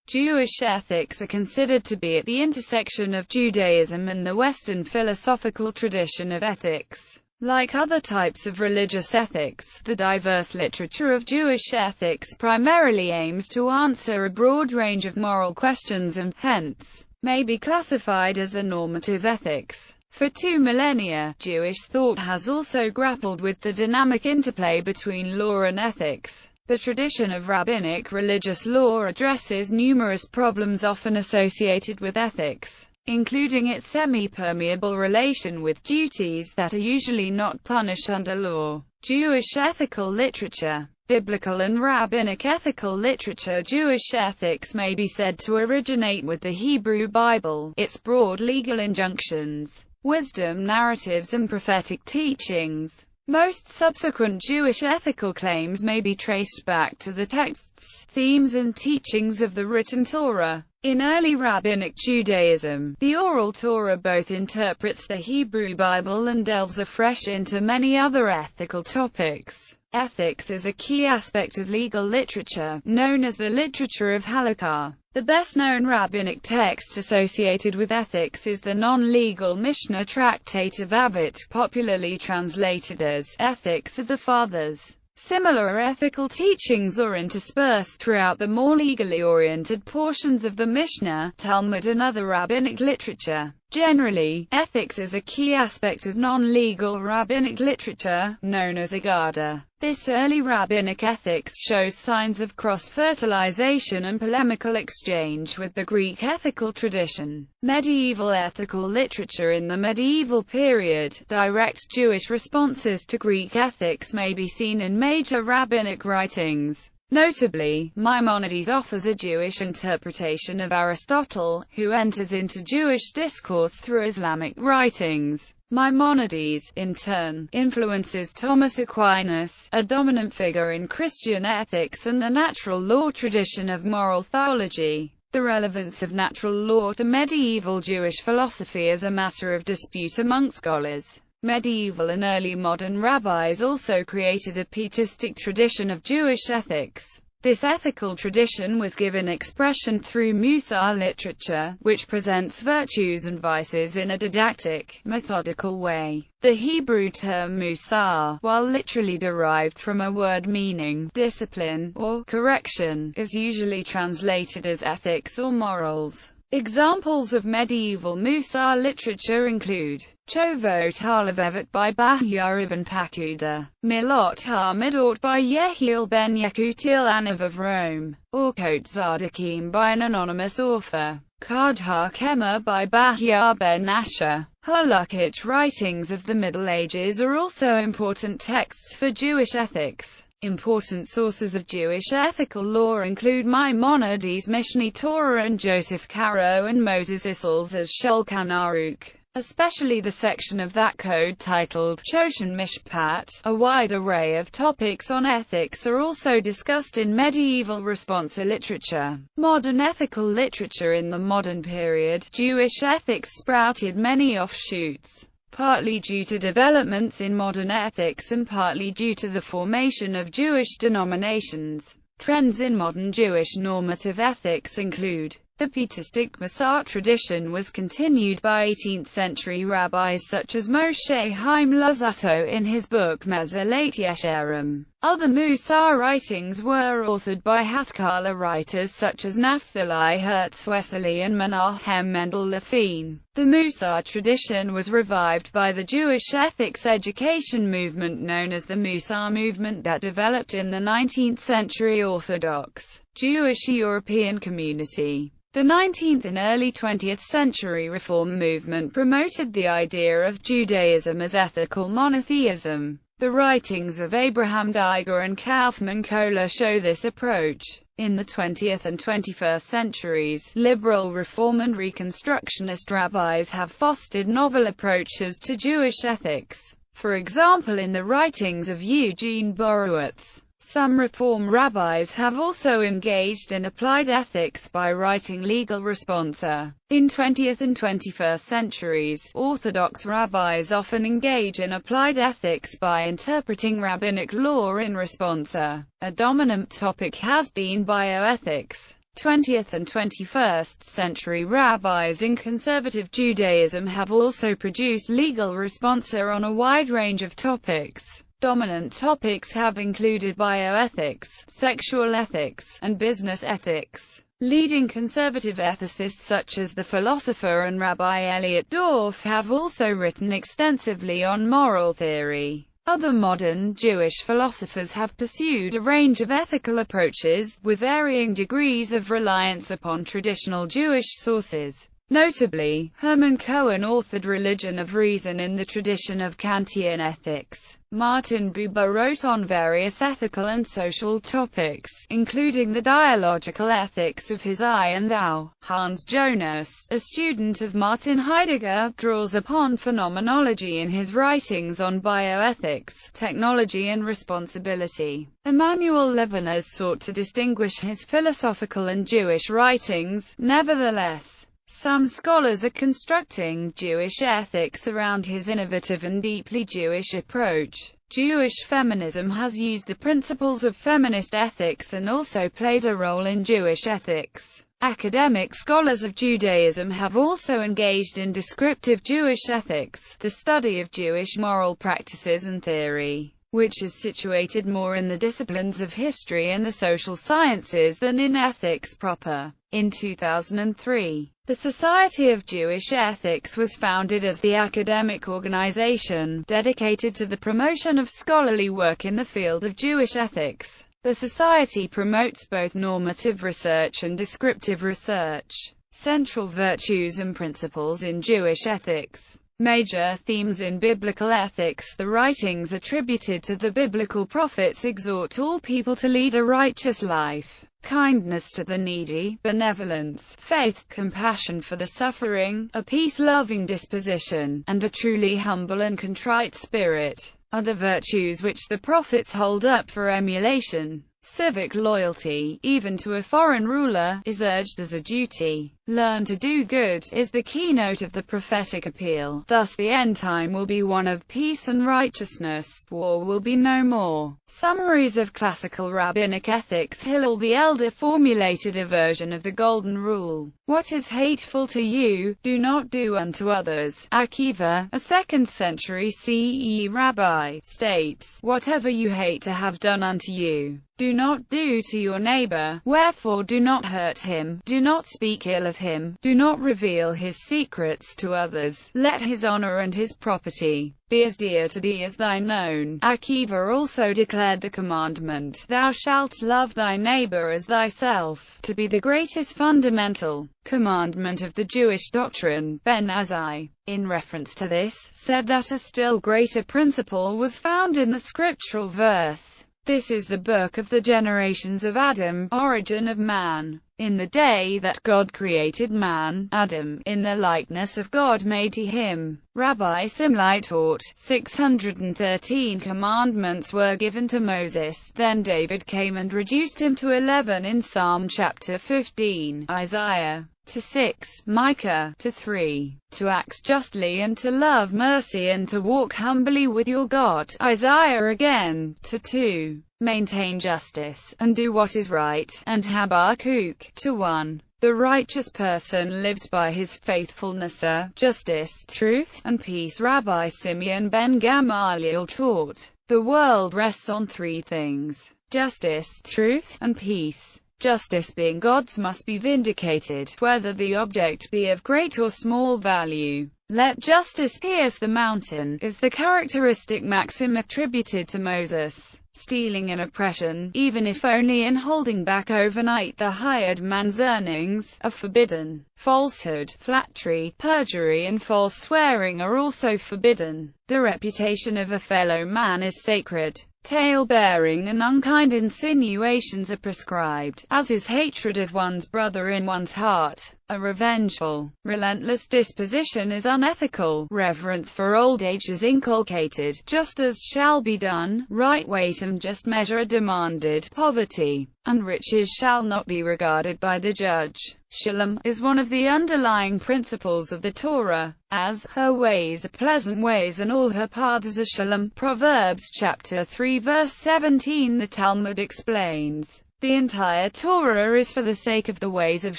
Jewish ethics are considered to be at the intersection of Judaism and the Western philosophical tradition of ethics. Like other types of religious ethics, the diverse literature of Jewish ethics primarily aims to answer a broad range of moral questions and, hence, may be classified as a normative ethics. For 2 millennia, Jewish thought has also grappled with the dynamic interplay between law and ethics. The tradition of rabbinic religious law addresses numerous problems often associated with ethics, including its semi-permeable relation with duties that are usually not punished under law. Jewish ethical literature. Biblical and rabbinic ethical literature. Jewish ethics may be said to originate with the Hebrew Bible, its broad legal injunctions, wisdom narratives and prophetic teachings. Most subsequent Jewish ethical claims may be traced back to the texts, themes and teachings of the written Torah. In early rabbinic Judaism, the oral Torah both interprets the Hebrew Bible and delves afresh into many other ethical topics. Ethics is a key aspect of legal literature, known as the literature of halakha. The best-known rabbinic text associated with ethics is the non-legal Mishnah tractate of Abbot, popularly translated as Ethics of the Fathers. Similar ethical teachings are interspersed throughout the more legally oriented portions of the Mishnah, Talmud and other rabbinic literature. Generally, ethics is a key aspect of non-legal rabbinic literature, known as Agada. This early rabbinic ethics shows signs of cross-fertilization and polemical exchange with the Greek ethical tradition. Medieval ethical literature. In the medieval period, direct Jewish responses to Greek ethics may be seen in major rabbinic writings. Notably, Maimonides offers a Jewish interpretation of Aristotle, who enters into Jewish discourse through Islamic writings. Maimonides, in turn, influences Thomas Aquinas, a dominant figure in Christian ethics and the natural law tradition of moral theology. The relevance of natural law to medieval Jewish philosophy is a matter of dispute among scholars. Medieval and early modern rabbis also created a pietistic tradition of Jewish ethics. This ethical tradition was given expression through Musar literature, which presents virtues and vices in a didactic, methodical way. The Hebrew term Musar, while literally derived from a word meaning discipline or correction, is usually translated as ethics or morals. Examples of medieval Musar literature include Chovot HaLevavot by Bahya ibn Pakuda, Milot HaMidot by Yehiel ben Yekutil Anav of Rome, Orkot Zardakim by an anonymous author, Kard HaKema by Bahya ben Asher. Halakhic writings of the Middle Ages are also important texts for Jewish ethics. Important sources of Jewish ethical law include Maimonides' Mishneh Torah and Joseph Caro and Moses Isserles' Shulchan Aruch, especially the section of that code titled Shoshan Mishpat. A wide array of topics on ethics are also discussed in medieval responsa literature. Modern ethical literature. In the modern period, Jewish ethics sprouted many offshoots, partly due to developments in modern ethics and partly due to the formation of Jewish denominations. Trends in modern Jewish normative ethics include: the pietistic Musar tradition was continued by 18th-century rabbis such as Moshe Chaim Luzzatto in his book Mesillat Yesharim. Other Musar writings were authored by Haskalah writers such as Naphtali Hertz Wesley and Menachem Mendel Levine. The Musar tradition was revived by the Jewish ethics education movement known as the Musar movement that developed in the 19th-century Orthodox Jewish European community. The 19th and early 20th century Reform movement promoted the idea of Judaism as ethical monotheism. The writings of Abraham Geiger and Kaufman Kohler show this approach. In the 20th and 21st centuries, liberal Reform and Reconstructionist rabbis have fostered novel approaches to Jewish ethics. For example, in the writings of Eugene Borowitz, some Reform rabbis have also engaged in applied ethics by writing legal responsa. In 20th and 21st centuries, Orthodox rabbis often engage in applied ethics by interpreting rabbinic law in responsa. A dominant topic has been bioethics. 20th and 21st century rabbis in conservative Judaism have also produced legal responsa on a wide range of topics. Dominant topics have included bioethics, sexual ethics, and business ethics. Leading conservative ethicists such as the philosopher and Rabbi Elliot Dorff have also written extensively on moral theory. Other modern Jewish philosophers have pursued a range of ethical approaches, with varying degrees of reliance upon traditional Jewish sources. Notably, Hermann Cohen authored Religion of Reason in the tradition of Kantian ethics. Martin Buber wrote on various ethical and social topics, including the dialogical ethics of his I and thou. Hans Jonas, a student of Martin Heidegger, draws upon phenomenology in his writings on bioethics, technology and responsibility. Emanuel Levinas sought to distinguish his philosophical and Jewish writings. Nevertheless, some scholars are constructing Jewish ethics around his innovative and deeply Jewish approach. Jewish feminism has used the principles of feminist ethics and also played a role in Jewish ethics. Academic scholars of Judaism have also engaged in descriptive Jewish ethics, the study of Jewish moral practices and theory, which is situated more in the disciplines of history and the social sciences than in ethics proper. In 2003, the Society of Jewish Ethics was founded as the academic organization dedicated to the promotion of scholarly work in the field of Jewish ethics. The Society promotes both normative research and descriptive research. Central virtues and principles in Jewish ethics. Major themes in biblical ethics. The writings attributed to the biblical prophets exhort all people to lead a righteous life. Kindness to the needy, benevolence, faith, compassion for the suffering, a peace-loving disposition, and a truly humble and contrite spirit are the virtues which the prophets hold up for emulation. Civic loyalty, even to a foreign ruler, is urged as a duty. Learn to do good is the keynote of the prophetic appeal. Thus the end time will be one of peace and righteousness. War will be no more. Summaries of classical rabbinic ethics. Hillel the Elder formulated a version of the Golden Rule. What is hateful to you, do not do unto others. Akiva, a 2nd century CE rabbi, states, whatever you hate to have done unto you, do not do to your neighbor. Wherefore do not hurt him, do not speak ill of him, do not reveal his secrets to others. Let his honor and his property be as dear to thee as thine own. Akiva also declared the commandment, thou shalt love thy neighbor as thyself, to be the greatest fundamental commandment of the Jewish doctrine. Ben Azai, in reference to this, said that a still greater principle was found in the scriptural verse, this is the book of the generations of Adam, origin of man. In the day that God created man, Adam, in the likeness of God made he him. Rabbi Simlai taught, 613 commandments were given to Moses, then David came and reduced him to 11 in Psalm chapter 15, Isaiah to 6, Micah to 3, to act justly and to love mercy and to walk humbly with your God, Isaiah again, to 2, maintain justice, and do what is right, and Habakkuk, to 1. The righteous person lives by his faithfulness, justice, truth, and peace. Rabbi Simeon ben Gamaliel taught, the world rests on 3 things, justice, truth, and peace. Justice being God's must be vindicated, whether the object be of great or small value. Let justice pierce the mountain, is the characteristic maxim attributed to Moses. Stealing and oppression, even if only in holding back overnight the hired man's earnings, are forbidden. Falsehood, flattery, perjury and false swearing are also forbidden. The reputation of a fellow man is sacred. Tale-bearing and unkind insinuations are prescribed, as is hatred of one's brother in one's heart. A revengeful, relentless disposition is unethical. Reverence for old age is inculcated. Just as shall be done, right weight and just measure are demanded. Poverty and riches shall not be regarded by the judge. Shalom is one of the underlying principles of the Torah, as her ways are pleasant ways and all her paths are shalom. Proverbs chapter 3 verse 17. The Talmud explains, The entire Torah is for the sake of the ways of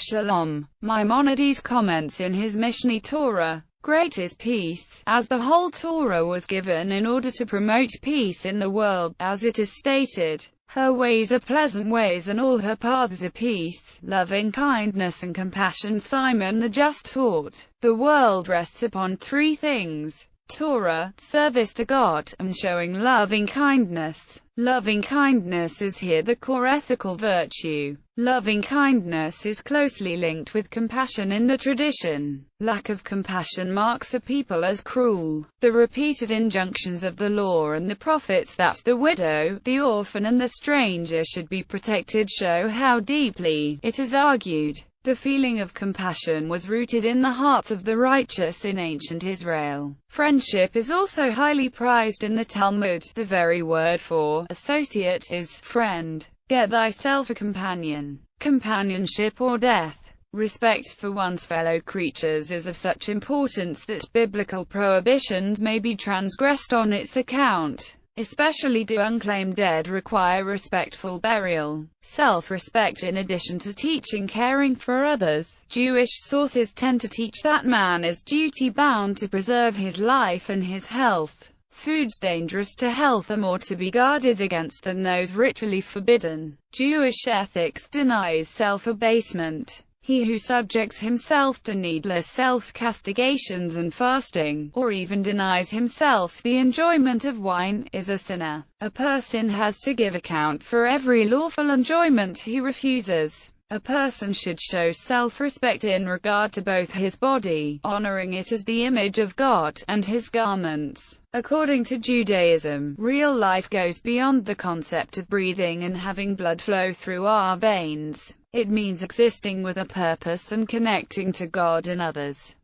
Shalom. Maimonides comments in his Mishneh Torah, "Great is peace, as the whole Torah was given in order to promote peace in the world, as it is stated, her ways are pleasant ways and all her paths are peace, loving kindness and compassion." Simon the Just taught, the world rests upon three things: Torah, service to God, and showing loving kindness. Loving kindness is here the core ethical virtue. Loving kindness is closely linked with compassion in the tradition. Lack of compassion marks a people as cruel. The repeated injunctions of the law and the prophets that the widow, the orphan and the stranger should be protected show how deeply, it is argued, the feeling of compassion was rooted in the hearts of the righteous in ancient Israel. Friendship is also highly prized in the Talmud. The very word for associate is friend. Get thyself a companion. Companionship or death. Respect for one's fellow creatures is of such importance that biblical prohibitions may be transgressed on its account. Especially do unclaimed dead require respectful burial. Self-respect. In addition to teaching caring for others, Jewish sources tend to teach that man is duty-bound to preserve his life and his health. Foods dangerous to health are more to be guarded against than those ritually forbidden. Jewish ethics denies self-abasement. He who subjects himself to needless self-castigations and fasting, or even denies himself the enjoyment of wine, is a sinner. A person has to give account for every lawful enjoyment he refuses. A person should show self-respect in regard to both his body, honoring it as the image of God, and his garments. According to Judaism, real life goes beyond the concept of breathing and having blood flow through our veins. It means existing with a purpose and connecting to God and others.